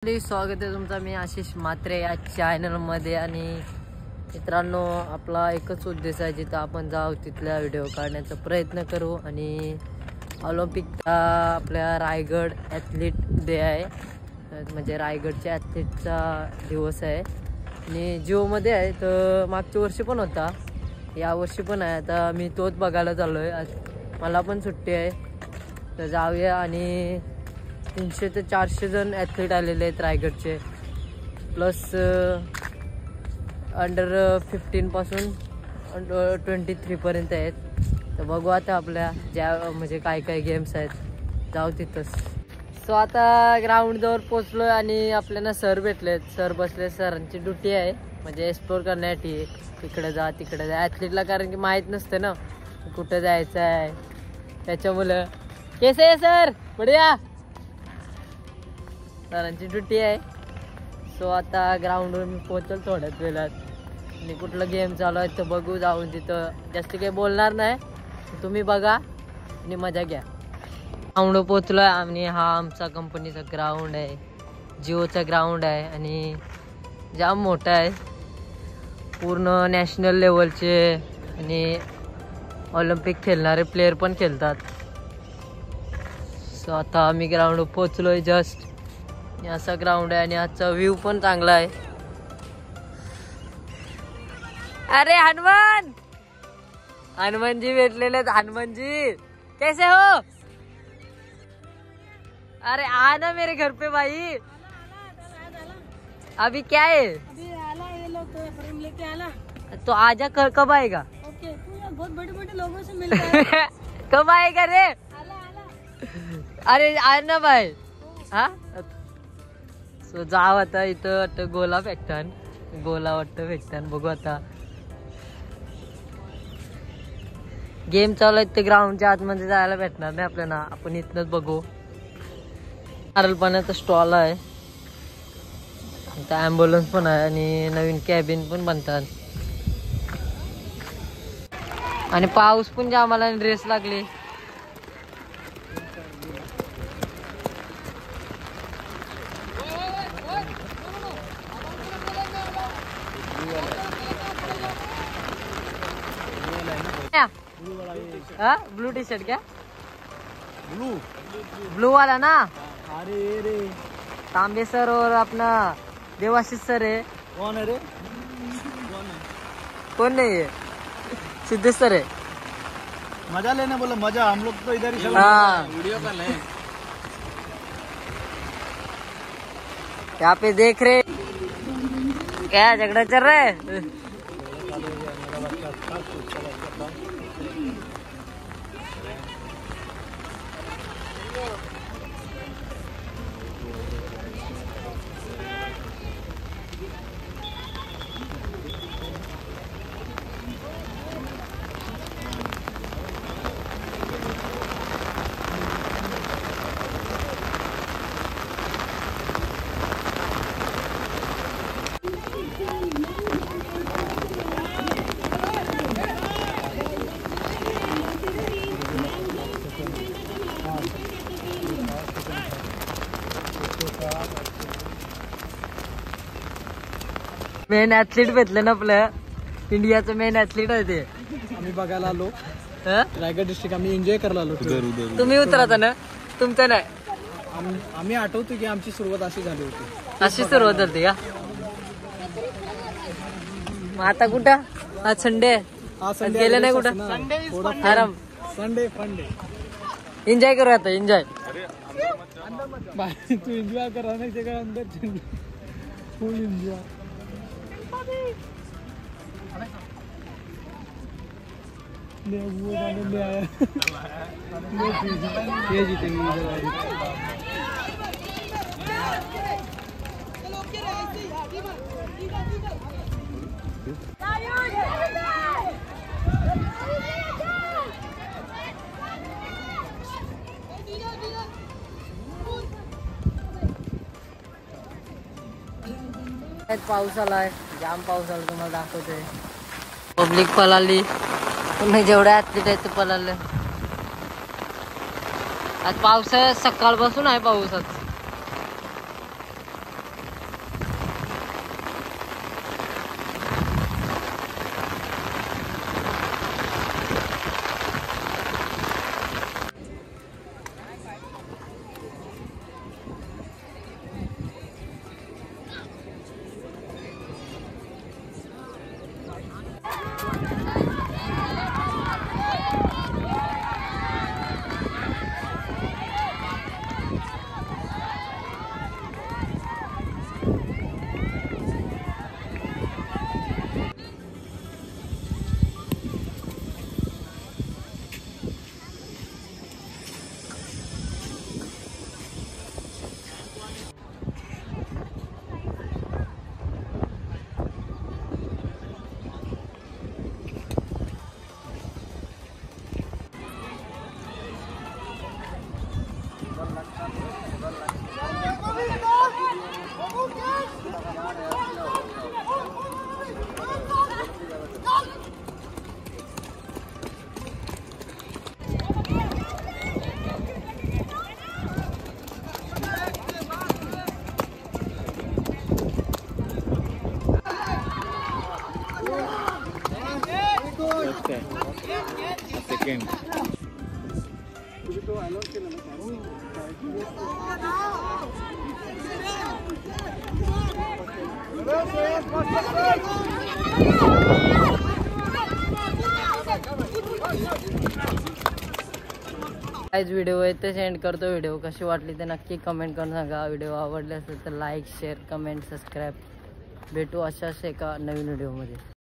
स्वागत आहे तुमचा मी आशिष म्हात्रे या चॅनल मध्ये। आणि मित्रांनो, आपला एकच उद्देश आहे, जिथं आपण जाऊ तिथला व्हिडिओ काढण्याचा प्रयत्न करू। आणि ऑलिम्पिकचा आपल्या रायगड ॲथलीट डे आहे, म्हणजे रायगडच्या ॲथलीटचा दिवस आहे आणि जिओमध्ये आहे। तर मागच्या वर्षी पण होता, या वर्षी पण आहे। आता मी तोच बघायला चाललो आहे, आज मला पण सुट्टी आहे, तर जाऊया। आणि 300 ते 400 जण ॲथलीट आलेले आहेत रायगडचे, प्लस अंडर 15 पासून अंडर 23 पर्यंत आहेत। तर बघू आता आपल्या ज्या म्हणजे काय काय गेम्स आहेत, जाऊ तिथंच। सो आता ग्राउंडजवळ पोचलो आणि आपल्याला सर भेटलेत, सर बसले। सरांची ड्युटी आहे म्हणजे एक्सप्लोर करण्यासाठी, इकडे जा तिकडे जा ॲथलीटला, कारण की माहीत नसते ना कुठं जायचं आहे, त्याच्यामुळं। कैसे आहे सर? बढिया। सरांची ड्युटी आहे। सो आता ग्राउंडवर मी पोहोचल थोड्याच वेळात, आणि कुठलं गेम चालू आहे तर बघू जाऊन। तिथं जास्त काही बोलणार नाही, तुम्ही बघा आणि मजा घ्या। ग्राउंडवर पोहोचलो आहे आणि हा आमचा कंपनीचा ग्राउंड आहे, जिओचा ग्राउंड आहे आणि जाम मोठा आहे, पूर्ण नॅशनल लेवलचे आणि ऑलिम्पिक खेळणारे प्लेयर पण खेळतात। सो आता आम्ही ग्राउंडवर पोहोचलो आहे जस्ट, असा ग्राउंड आहे आणि आजचा व्ह्यू पण चांगला आहे। अरे हनुमान जी भेटलेले आहेत। हनुमान जी कैसे हो? अरे आना मेरे घर पे भाई। अभी क्या है? अभी आला ये लोग तो फ्रेम लेके आला। तो आजा कब आएगा? ओके, तू बहुत बड़े लोगों से मिल रहा है। कब आएगा रे? आला। अरे आना भाई। हा सो जाव आता, इथं वाटतं गोला फेकतान, गोला वाटतं फेकतान, बघू आता। गेम चालू आहे ते ग्राउंडच्या आतमध्ये जायला भेटणार नाही आपल्याला, आपण इथनच बघू। नारळ पाण्याचा स्टॉल आहे, आता ॲम्ब्युलन्स पण आहे आणि नवीन कॅबिन पण बनतात, आणि पाऊस पण आम्हाला ड्रेस लागले। ब्लू टी शर्ट क्या? ब्लू वाला ना? अरे रे, तांबे सर और अपना देवाशीष सर है। कौन है रे? कौन नहीं है? सिद्धेश सर है। मजा लेने बोला, मजा हम लोग तो इधर ही हाँ, वीडियो कर ले। यहाँ पे देख रहे क्या झगड़ा चल रहा है। मेन ॲथलीट भेटले ना, आपल्या इंडियाचं मेन ॲथलीट आहे ते। आम्ही बघायला आलो, रायगड डिस्ट्रिक्ट आम्ही एन्जॉय करायला आलो। तुम्ही उतरता ना? तुमचं नाही? आम्ही आठवतो की आमची सुरुवात अशी झाली होती। अशी सुरुवात झाली का? मग आता कुठं? आज संडे, आज गेले नाही कुठं? आराम, संडे फंडे एन्जॉय करू आता, एन्जॉय। तू एन्जॉय करा नाही ते काय अंदर फुल एन्जॉय। वो गाने ले आया, ये जीतेंगे इधर। पाऊस आलाय, जाम पाऊस आला, तुम्हाला दाखवतोय। पब्लिक पळाली, पुन्हा जेवढे ॲथलीट आहेत ते पळाले। आज पाऊस आहे, सकाळपासून आहे पाऊस आज। सेकंड. काहीच व्हिडिओ आहे ते सेंड करतो. व्हिडिओ कशी वाटली ते नक्की कमेंट करून सांगा. व्हिडिओ आवडले असेल तर लाईक शेअर कमेंट सबस्क्राईब. भेटू अशाच एका नवीन व्हिडिओमध्ये.